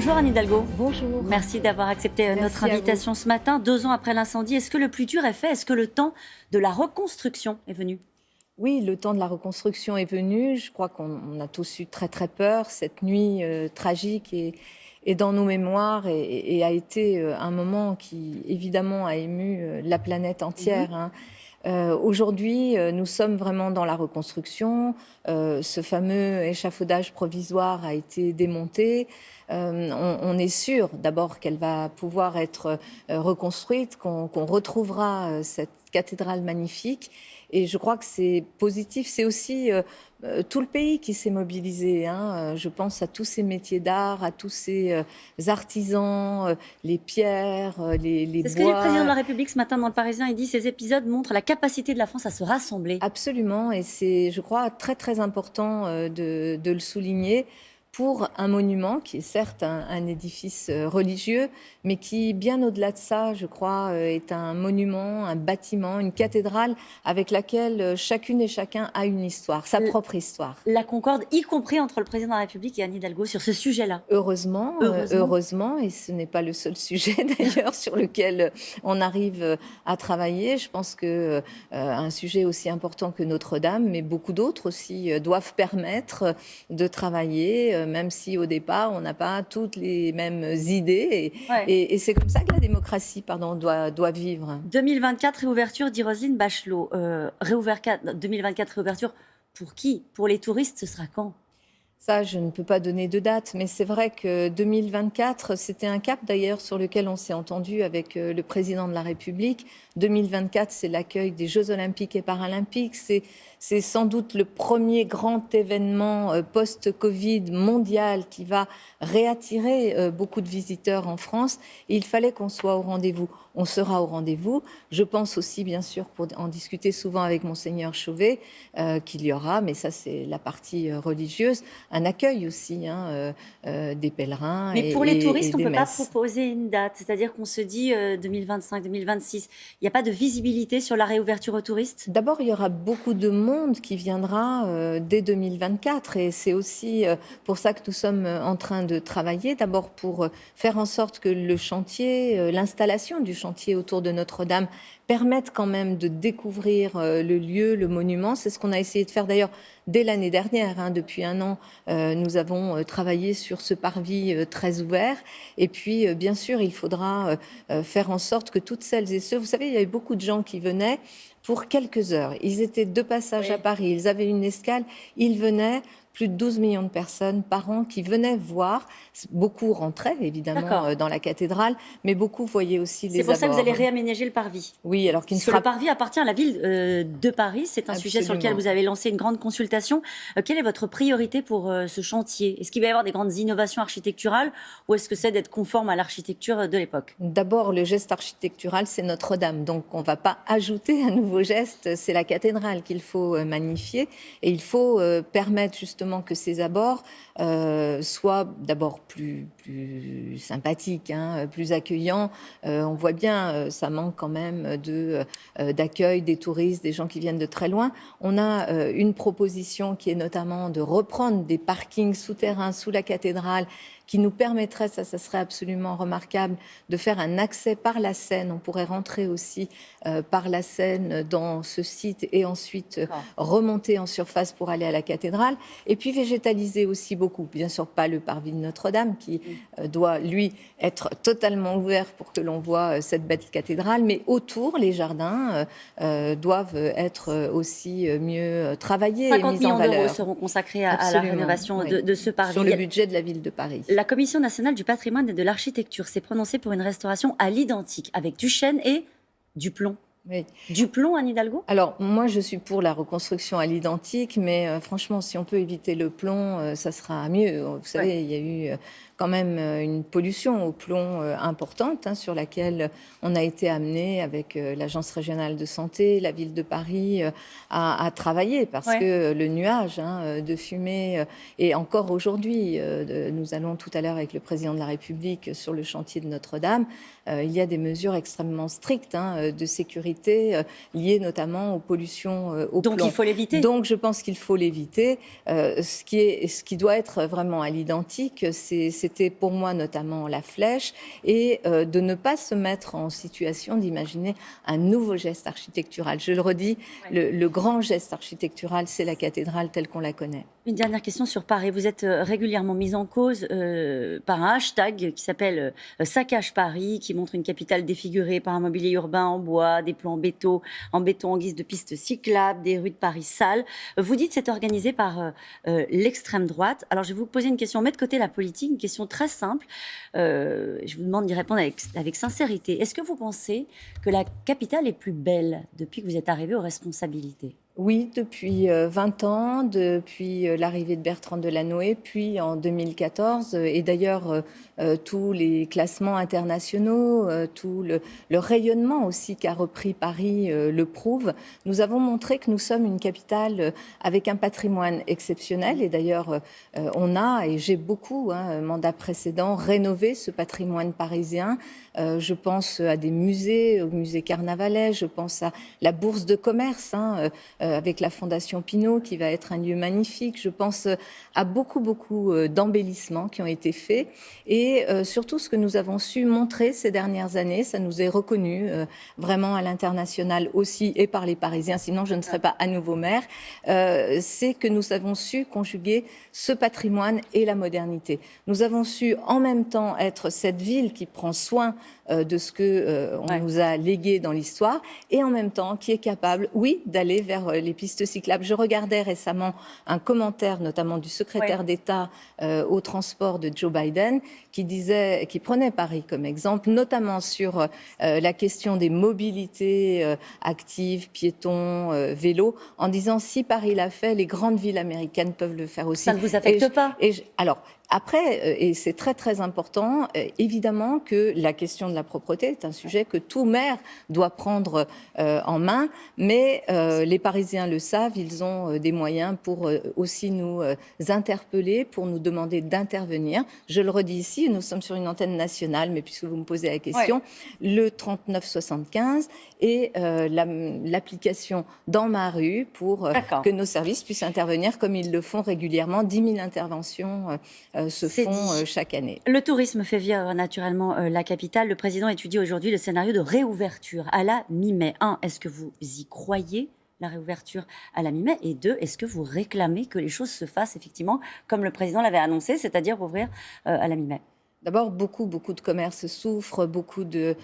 Bonjour Anne Hidalgo. Bonjour. Merci d'avoir accepté notre invitation ce matin. 2 ans après l'incendie, est-ce que le plus dur est fait ? Est-ce que le temps de la reconstruction est venu ? Oui, le temps de la reconstruction est venu. Je crois qu'on a tous eu très très peur. Cette nuit tragique est dans nos mémoires et a été un moment qui évidemment a ému la planète entière. Aujourd'hui, nous sommes vraiment dans la reconstruction. Ce fameux échafaudage provisoire a été démonté. On est sûr d'abord qu'elle va pouvoir être reconstruite, qu'on retrouvera cette cathédrale magnifique. Et je crois que c'est positif. C'est aussi tout le pays qui s'est mobilisé. Je pense à tous ces métiers d'art, à tous ces artisans, les pierres, les bois. C'est ce que dit le président de la République ce matin dans Le Parisien. Il dit que ces épisodes montrent la capacité de la France à se rassembler. Absolument. Et c'est, je crois, très très important de le souligner. Pour un monument qui est certes un édifice religieux, mais qui, bien au-delà de ça, je crois, est un monument, un bâtiment, une cathédrale avec laquelle chacune et chacun a une histoire, sa propre histoire. La concorde, y compris entre le président de la République et Anne Hidalgo, sur ce sujet-là. Heureusement, et ce n'est pas le seul sujet d'ailleurs sur lequel on arrive à travailler. Je pense que un sujet aussi important que Notre-Dame, mais beaucoup d'autres aussi, doivent permettre de travailler, même si au départ, on n'a pas toutes les mêmes idées. Et c'est comme ça que la démocratie doit vivre. 2024, réouverture, dit Roselyne Bachelot. 2024, réouverture, pour qui ? Pour les touristes, ce sera quand ? Ça, je ne peux pas donner de date, mais c'est vrai que 2024, c'était un cap d'ailleurs sur lequel on s'est entendu avec le président de la République. 2024, c'est l'accueil des Jeux Olympiques et Paralympiques. C'est sans doute le premier grand événement post-Covid mondial qui va réattirer beaucoup de visiteurs en France. Et il fallait qu'on soit au rendez-vous. On sera au rendez-vous. Je pense aussi, bien sûr, pour en discuter souvent avec Monseigneur Chauvet, qu'il y aura, mais ça c'est la partie religieuse, un accueil aussi des pèlerins. Mais pour les touristes, on ne peut pas proposer une date. C'est-à-dire qu'on se dit 2025, 2026. Il n'y a pas de visibilité sur la réouverture aux touristes ? D'abord, il y aura beaucoup de monde qui viendra dès 2024. Et c'est aussi pour ça que nous sommes en train de travailler. D'abord pour faire en sorte que le chantier, l'installation du chantier autour de Notre-Dame permettent quand même de découvrir le lieu, le monument. C'est ce qu'on a essayé de faire d'ailleurs dès l'année dernière. Depuis un an, nous avons travaillé sur ce parvis très ouvert. Et puis, bien sûr, il faudra faire en sorte que toutes celles et ceux... Vous savez, il y avait beaucoup de gens qui venaient pour quelques heures. Ils étaient de passage à Paris, ils avaient une escale, ils venaient... Plus de 12 millions de personnes par an qui venaient voir. Beaucoup rentraient, évidemment, dans la cathédrale, mais beaucoup voyaient aussi les abords. C'est pour ça que vous allez réaménager le parvis. Oui, alors qu'il ne sera... Le parvis appartient à la ville de Paris. C'est un sujet sur lequel vous avez lancé une grande consultation. Quelle est votre priorité pour ce chantier ? Est-ce qu'il va y avoir des grandes innovations architecturales ou est-ce que c'est d'être conforme à l'architecture de l'époque ? D'abord, le geste architectural, c'est Notre-Dame. Donc, on ne va pas ajouter un nouveau geste. C'est la cathédrale qu'il faut magnifier. Et il faut permettre justement que ces abords soient d'abord plus sympathiques, plus accueillants. On voit bien, ça manque quand même d'accueil des touristes, des gens qui viennent de très loin. On a une proposition qui est notamment de reprendre des parkings souterrains sous la cathédrale qui nous permettrait, ça serait absolument remarquable, de faire un accès par la Seine. On pourrait rentrer aussi par la Seine dans ce site et ensuite remonter en surface pour aller à la cathédrale. Et puis végétaliser aussi beaucoup. Bien sûr, pas le parvis de Notre-Dame qui doit, lui, être totalement ouvert pour que l'on voit cette belle cathédrale. Mais autour, les jardins doivent être aussi mieux travaillés et mis en valeur. 50 millions d'euros seront consacrés à la rénovation de ce parvis. Sur le budget de la ville de Paris. La Commission nationale du patrimoine et de l'architecture s'est prononcée pour une restauration à l'identique, avec du chêne et du plomb. Oui. Du plomb, Anne Hidalgo ? Alors, moi, je suis pour la reconstruction à l'identique, mais franchement, si on peut éviter le plomb, ça sera mieux. Vous savez, il y a eu quand même une pollution au plomb importante sur laquelle on a été amené avec l'Agence régionale de santé, la ville de Paris, à travailler parce que le nuage de fumée, et encore aujourd'hui, nous allons tout à l'heure avec le président de la République sur le chantier de Notre-Dame, il y a des mesures extrêmement strictes de sécurité sécurité liée notamment aux pollutions au plomb. Donc il faut l'éviter. Donc je pense qu'il faut l'éviter. Ce qui doit être vraiment à l'identique, c'était pour moi notamment la flèche, et de ne pas se mettre en situation d'imaginer un nouveau geste architectural. Je le redis, le grand geste architectural, c'est la cathédrale telle qu'on la connaît. Une dernière question sur Paris. Vous êtes régulièrement mise en cause par un hashtag qui s'appelle Saccage Paris, qui montre une capitale défigurée par un mobilier urbain en bois, des plans en béton en guise de pistes cyclables, des rues de Paris sales. Vous dites que c'est organisé par l'extrême droite. Alors je vais vous poser une question. On met de côté la politique, une question très simple. Je vous demande d'y répondre avec sincérité. Est-ce que vous pensez que la capitale est plus belle depuis que vous êtes arrivé aux responsabilités ? Oui, depuis 20 ans, depuis l'arrivée de Bertrand Delanoë, puis en 2014. Et d'ailleurs, tous les classements internationaux, tout le rayonnement aussi qu'a repris Paris le prouve. Nous avons montré que nous sommes une capitale avec un patrimoine exceptionnel. Et d'ailleurs, on a, et j'ai beaucoup, mandat précédent, rénové ce patrimoine parisien. Je pense à des musées, au musée Carnavalet, je pense à la bourse de commerce, avec la Fondation Pinault, qui va être un lieu magnifique. Je pense à beaucoup d'embellissements qui ont été faits. Et surtout, ce que nous avons su montrer ces dernières années, ça nous est reconnu vraiment à l'international aussi, et par les Parisiens, sinon je ne serais pas à nouveau maire, c'est que nous avons su conjuguer ce patrimoine et la modernité. Nous avons su en même temps être cette ville qui prend soin de ce qu'on nous a légué dans l'histoire, et en même temps qui est capable, oui, d'aller vers les pistes cyclables. Je regardais récemment un commentaire, notamment du secrétaire d'État au transport de Joe Biden, qui prenait Paris comme exemple, notamment sur la question des mobilités actives, piétons, vélos, en disant si Paris l'a fait, les grandes villes américaines peuvent le faire aussi. Ça ne vous affecte pas ? Alors, après, et c'est très important, évidemment que la question de la propreté est un sujet que tout maire doit prendre en main, mais les Parisiens le savent, ils ont des moyens pour aussi nous interpeller, pour nous demander d'intervenir. Je le redis ici, nous sommes sur une antenne nationale, mais puisque vous me posez la question, le 3975 et l'application dans ma rue pour que nos services puissent intervenir comme ils le font régulièrement. 10 000 interventions se font chaque année. Le tourisme fait vivre naturellement la capitale. Le président étudie aujourd'hui le scénario de réouverture à la mi-mai. 1, est-ce que vous y croyez, la réouverture à la mi-mai? Et 2, est-ce que vous réclamez que les choses se fassent effectivement comme le président l'avait annoncé, c'est-à-dire ouvrir à la mi-mai? D'abord, beaucoup de commerces souffrent, beaucoup de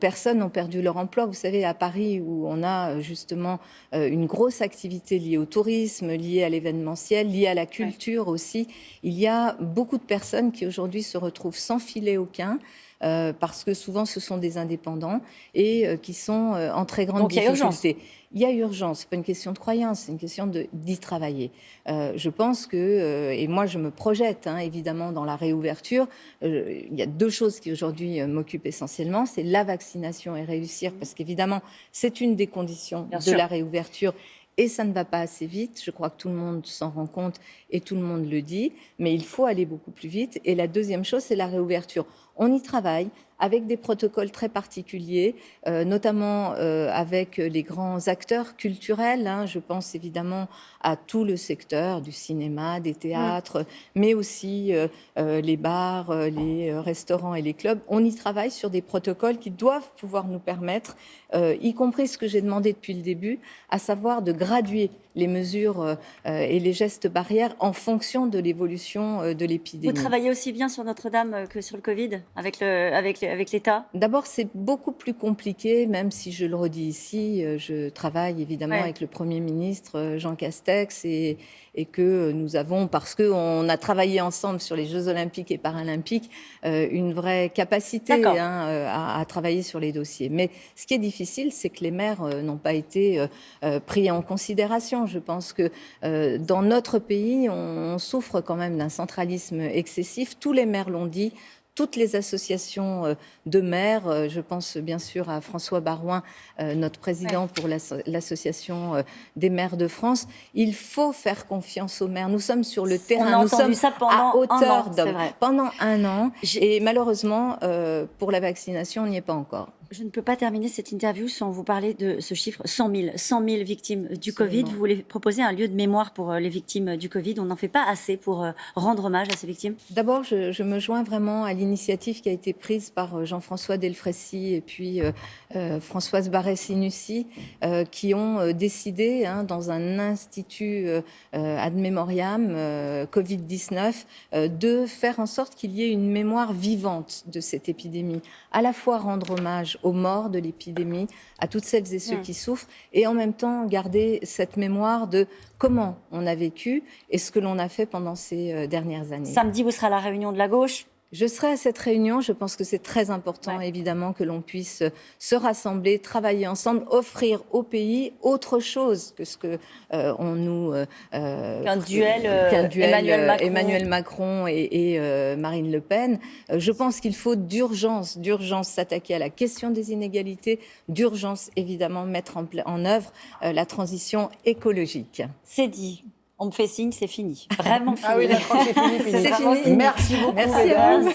personnes ont perdu leur emploi. Vous savez, à Paris, où on a justement une grosse activité liée au tourisme, liée à l'événementiel, liée à la culture aussi, il y a beaucoup de personnes qui aujourd'hui se retrouvent sans filet aucun, parce que souvent ce sont des indépendants et qui sont en très grande difficulté. Il y a urgence, ce n'est pas une question de croyance, c'est une question d'y travailler. Je pense que, et moi je me projette évidemment dans la réouverture, il y a 2 choses qui aujourd'hui m'occupent essentiellement, c'est la vaccination et réussir, parce qu'évidemment c'est une des conditions de la réouverture. Et ça ne va pas assez vite, je crois que tout le monde s'en rend compte et tout le monde le dit, mais il faut aller beaucoup plus vite. Et la deuxième chose, c'est la réouverture. On y travaille avec des protocoles très particuliers, notamment avec les grands acteurs culturels. Je pense évidemment à tout le secteur du cinéma, des théâtres, mais aussi les bars, les restaurants et les clubs. On y travaille sur des protocoles qui doivent pouvoir nous permettre, y compris ce que j'ai demandé depuis le début, à savoir de graduer les mesures et les gestes barrières en fonction de l'évolution de l'épidémie. Vous travaillez aussi bien sur Notre-Dame que sur le Covid avec l'État? D'abord, c'est beaucoup plus compliqué, même si je le redis ici, je travaille évidemment avec le Premier ministre Jean Castex et que nous avons, parce qu'on a travaillé ensemble sur les Jeux Olympiques et Paralympiques, une vraie capacité à travailler sur les dossiers. Mais ce qui est difficile, c'est que les maires n'ont pas été pris en considération. Je pense que dans notre pays, on souffre quand même d'un centralisme excessif. Tous les maires l'ont dit. Toutes les associations de maires, je pense bien sûr à François Baroin, notre président pour l'association des maires de France, il faut faire confiance aux maires. Nous sommes sur le terrain, nous sommes à hauteur d'homme. Pendant 1 an, et malheureusement, pour la vaccination, on n'y est pas encore. Je ne peux pas terminer cette interview sans vous parler de ce chiffre 100 000 victimes du Covid. Vous voulez proposer un lieu de mémoire pour les victimes du Covid. On n'en fait pas assez pour rendre hommage à ces victimes? D'abord, je me joins vraiment à l'initiative qui a été prise par Jean-François Delfraissy et puis Françoise Barré-Sinussi, qui ont décidé, dans un institut ad memoriam Covid-19, de faire en sorte qu'il y ait une mémoire vivante de cette épidémie. À la fois rendre hommage aux morts de l'épidémie, à toutes celles et ceux qui souffrent, et en même temps garder cette mémoire de comment on a vécu et ce que l'on a fait pendant ces dernières années. Samedi, vous serez à la réunion de la gauche. Je serai à cette réunion. Je pense que c'est très important, évidemment, que l'on puisse se rassembler, travailler ensemble, offrir au pays autre chose que ce que on nous... qu'un duel Emmanuel Macron et Marine Le Pen. Je pense qu'il faut d'urgence s'attaquer à la question des inégalités, d'urgence, évidemment, mettre en œuvre la transition écologique. C'est dit. On me fait signe, c'est fini. Vraiment fini. Ah oui, la tranche est finie. C'est fini. Merci beaucoup. Merci à vous.